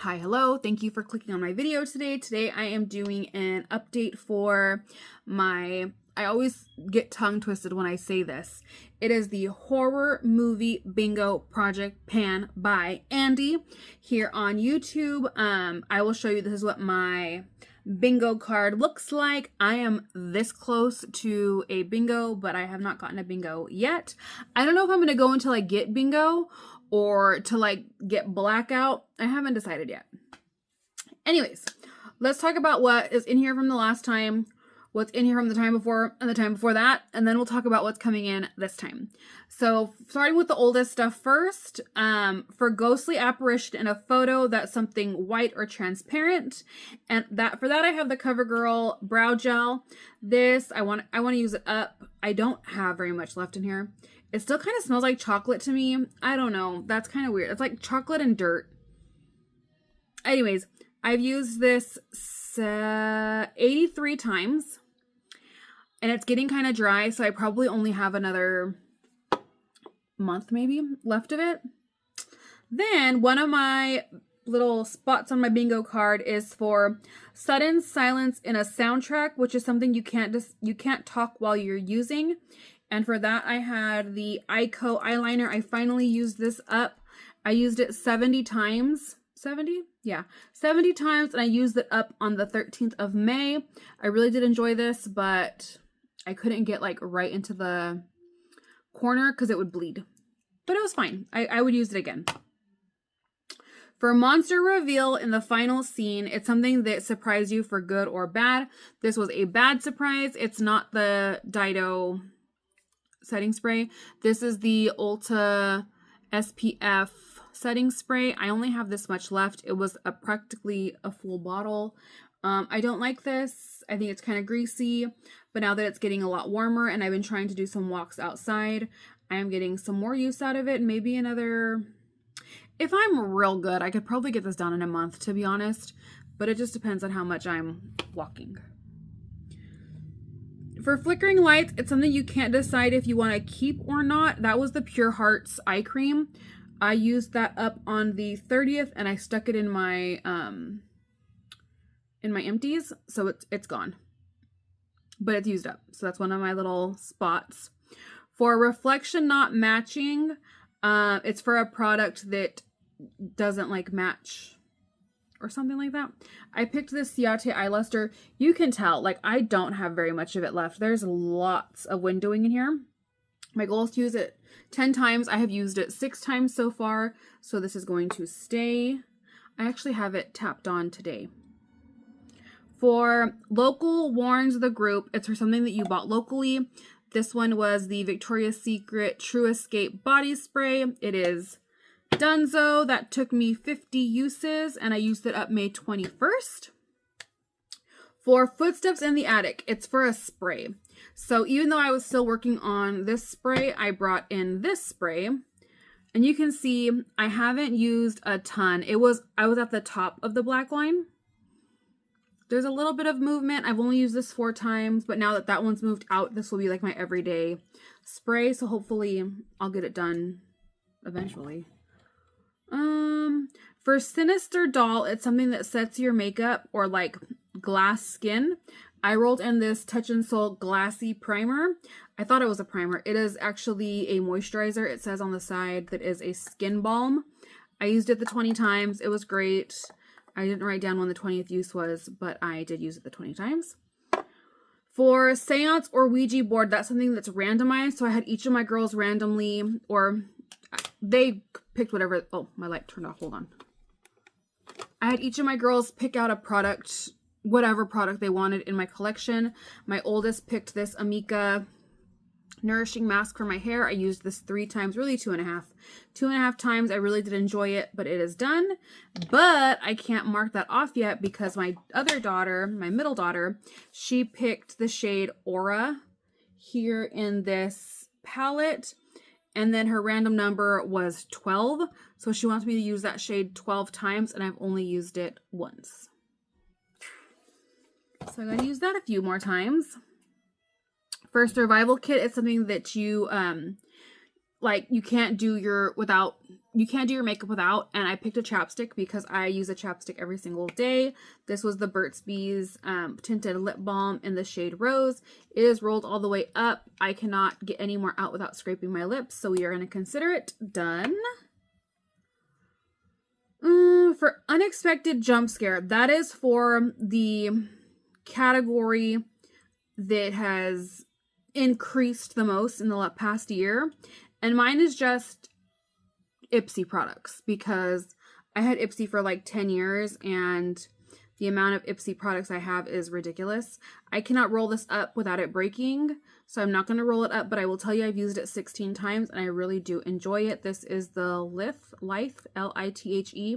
Hi, hello. Thank you for clicking on my video today. Today I am doing an update for my, I always get tongue twisted when I say this. It is the Horror Movie Bingo Project Pan by Andy here on YouTube. I will show you, this is what my bingo card looks like. I am this close to a bingo, but I have not gotten a bingo yet. I don't know if I'm going to go until I get bingo or to like get blackout. I haven't decided yet. Anyways, let's talk about what is in here from the last time, what's in here from the time before and the time before that, and then we'll talk about what's coming in this time. So starting with the oldest stuff first, for ghostly apparition in a photo that's something white or transparent, and for that I have the CoverGirl brow gel. This I want to use it up. I don't have very much left in here. It still kind of smells like chocolate to me. I don't know. That's kind of weird. It's like chocolate and dirt. Anyways, I've used this 83 times. And it's getting kind of dry, so I probably only have another month maybe left of it. Then one of my little spots on my bingo card is for sudden silence in a soundtrack, which is something you can't talk while you're using. And for that, I had the Ico eyeliner. I finally used this up. I used it 70 times. 70? Yeah, 70 times, and I used it up on the 13th of May. I really did enjoy this, but I couldn't get like right into the corner because it would bleed. But it was fine. I would use it again. For monster reveal in the final scene, it's something that surprised you for good or bad. This was a bad surprise. It's not the Dido setting spray. This is the Ulta SPF setting spray. I only have this much left. It was practically a full bottle. I don't like this. I think it's kind of greasy, but now that it's getting a lot warmer and I've been trying to do some walks outside, I am getting some more use out of it. Maybe another, if I'm real good, I could probably get this done in a month, to be honest, but it just depends on how much I'm walking. For flickering lights, it's something you can't decide if you want to keep or not. That was the Pure Hearts eye cream. I used that up on the 30th and I stuck it in my empties, so it's gone. But it's used up. So that's one of my little spots. For reflection not matching, it's for a product that doesn't like match or something like that. I picked this Ciate Eye Luster. You can tell, like, I don't have very much of it left. There's lots of windowing in here. My goal is to use it 10 times. I have used it 6 times so far, so this is going to stay. I actually have it tapped on today. For local warns the group, it's for something that you bought locally. This one was the Victoria's Secret True Escape Body Spray. It is Dunzo. That took me 50 uses, and I used it up May 21st. For Footsteps in the Attic, it's for a spray. So even though I was still working on this spray, I brought in this spray. And you can see I haven't used a ton. I was at the top of the black line. There's a little bit of movement. I've only used this 4 times, but now that that one's moved out, this will be like my everyday spray. So hopefully I'll get it done eventually. For Sinister Doll, it's something that sets your makeup or like glass skin. I rolled in this Touch in Soul Glassy Primer. I thought it was a primer. It is actually a moisturizer. It says on the side that is a skin balm. I used it the 20 times. It was great. I didn't write down when the 20th use was, but I did use it the 20 times. For Seance or Ouija board, that's something that's randomized. So I had each of my girls randomly, or they picked whatever. Oh, my light turned off. Hold on. I had each of my girls pick out a product, whatever product they wanted in my collection. My oldest picked this Amika nourishing mask for my hair. I used this 3 times, really 2.5. 2.5 times. I really did enjoy it, but it is done. But I can't mark that off yet because my other daughter, my middle daughter, she picked the shade Aura here in this palette. And then her random number was 12. So she wants me to use that shade 12 times, and I've only used it once. So I'm going to use that a few more times. For Survival Kit, it's something that you, like, you can't do without you can't do your makeup without, and I picked a chapstick because I use a chapstick every single day. This was the Burt's Bees tinted lip balm in the shade Rose. It is rolled all the way up. I cannot get any more out without scraping my lips, so we are going to consider it done. For unexpected jump scare, that is for the category that has increased the most in the past year, and mine is just Ipsy products, because I had Ipsy for like 10 years and the amount of Ipsy products I have is ridiculous. I cannot roll this up without it breaking, so I'm not going to roll it up, but I will tell you I've used it 16 times and I really do enjoy it. This is the Lithe, L-I-T-H-E,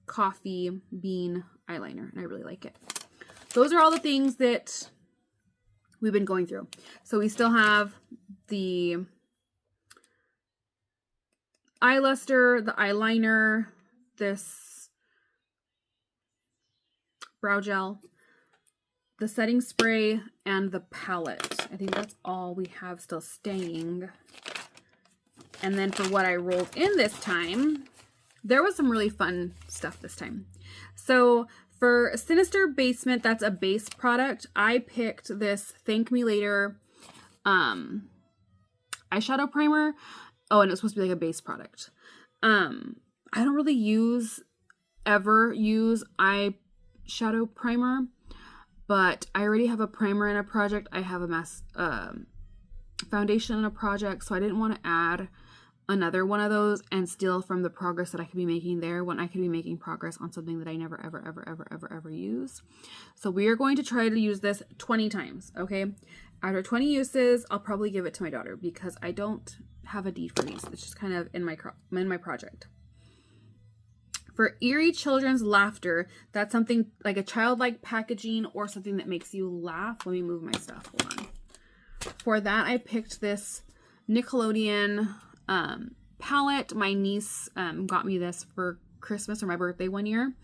coffee bean eyeliner, and I really like it. Those are all the things that we've been going through. So we still have the eye luster, the eyeliner, this brow gel, the setting spray, and the palette. I think that's all we have still staying. And then for what I rolled in this time, there was some really fun stuff this time. So for Sinister Basement, that's a base product, I picked this Thank Me Later eyeshadow primer. Oh, and it's supposed to be like a base product. I don't really ever use eyeshadow primer, but I already have a primer in a project. I have a foundation in a project, so I didn't want to add another one of those and steal from the progress that I could be making there when I could be making progress on something that I never, ever use. So we are going to try to use this 20 times, okay? After 20 uses, I'll probably give it to my daughter because I don't have a need for these. It's just kind of in my project. For Eerie Children's Laughter, that's something like a childlike packaging or something that makes you laugh. Let me move my stuff. Hold on. For that, I picked this Nickelodeon palette. My niece got me this for Christmas or my birthday one year,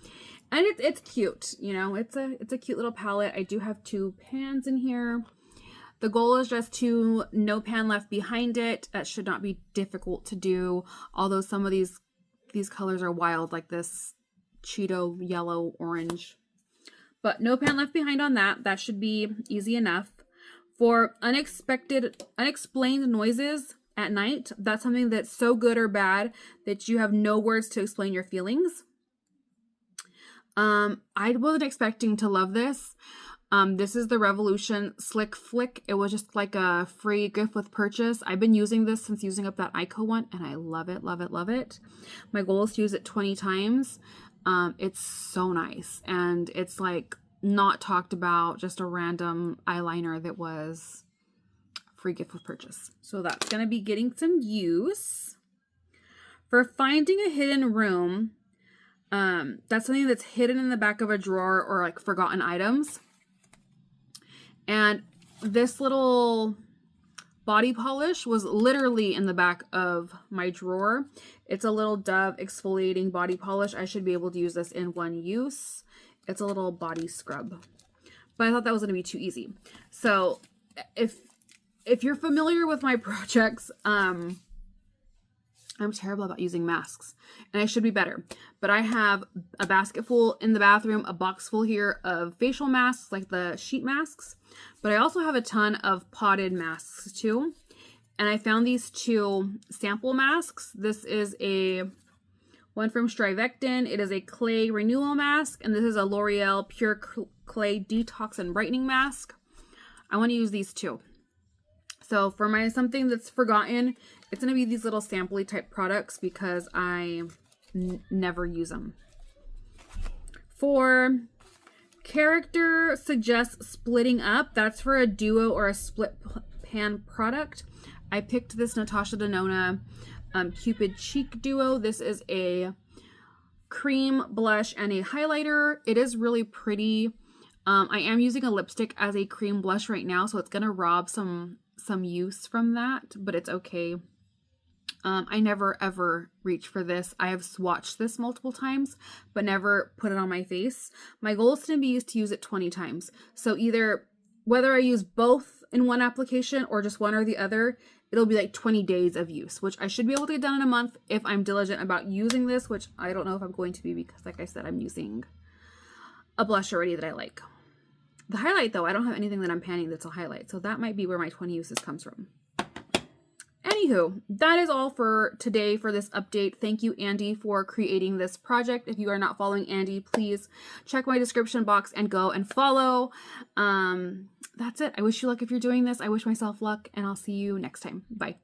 and it's cute. You know, it's a cute little palette. I do have 2 pans in here. The goal is just to no pan left behind it. That should not be difficult to do, although some of these colors are wild, like this Cheeto yellow orange. But no pan left behind on that. That should be easy enough. For unexplained noises at night, that's something that's so good or bad that you have no words to explain your feelings. I wasn't expecting to love this. This is the Revolution Slick Flick. It was just like a free gift with purchase. I've been using this since using up that Ico one, and I love it, love it, love it. My goal is to use it 20 times. It's so nice, and it's like not talked about, just a random eyeliner that was free gift with purchase. So that's going to be getting some use. For Finding a Hidden Room, that's something that's hidden in the back of a drawer or like forgotten items. And this little body polish was literally in the back of my drawer. It's a little Dove exfoliating body polish. I should be able to use this in one use. It's a little body scrub. But I thought that was going to be too easy. So if you're familiar with my projects, I'm terrible about using masks, and I should be better. But I have a basket full in the bathroom, a box full here of facial masks, like the sheet masks. But I also have a ton of potted masks too. And I found these 2 sample masks. This is one from Strivectin. It is a clay renewal mask, and this is a L'Oreal Pure Clay Detox and Brightening Mask. I want to use these 2. So for my something that's forgotten, it's going to be these little sampley type products because I never use them. For Character Suggests Splitting Up, that's for a duo or a split pan product. I picked this Natasha Denona Cupid Cheek Duo. This is a cream blush and a highlighter. It is really pretty. I am using a lipstick as a cream blush right now, so it's going to rob some use from that, but it's okay. I never ever reach for this. I have swatched this multiple times, but never put it on my face. My goal is to use it 20 times. So either whether I use both in one application or just one or the other, it'll be like 20 days of use, which I should be able to get done in a month if I'm diligent about using this, which I don't know if I'm going to be because, like I said, I'm using a blush already that I like. The highlight, though, I don't have anything that I'm panning that's a highlight, so that might be where my 20 uses comes from. Anywho, that is all for today for this update. Thank you, Andy, for creating this project. If you are not following Andy, please check my description box and go and follow. That's it. I wish you luck if you're doing this. I wish myself luck, and I'll see you next time. Bye.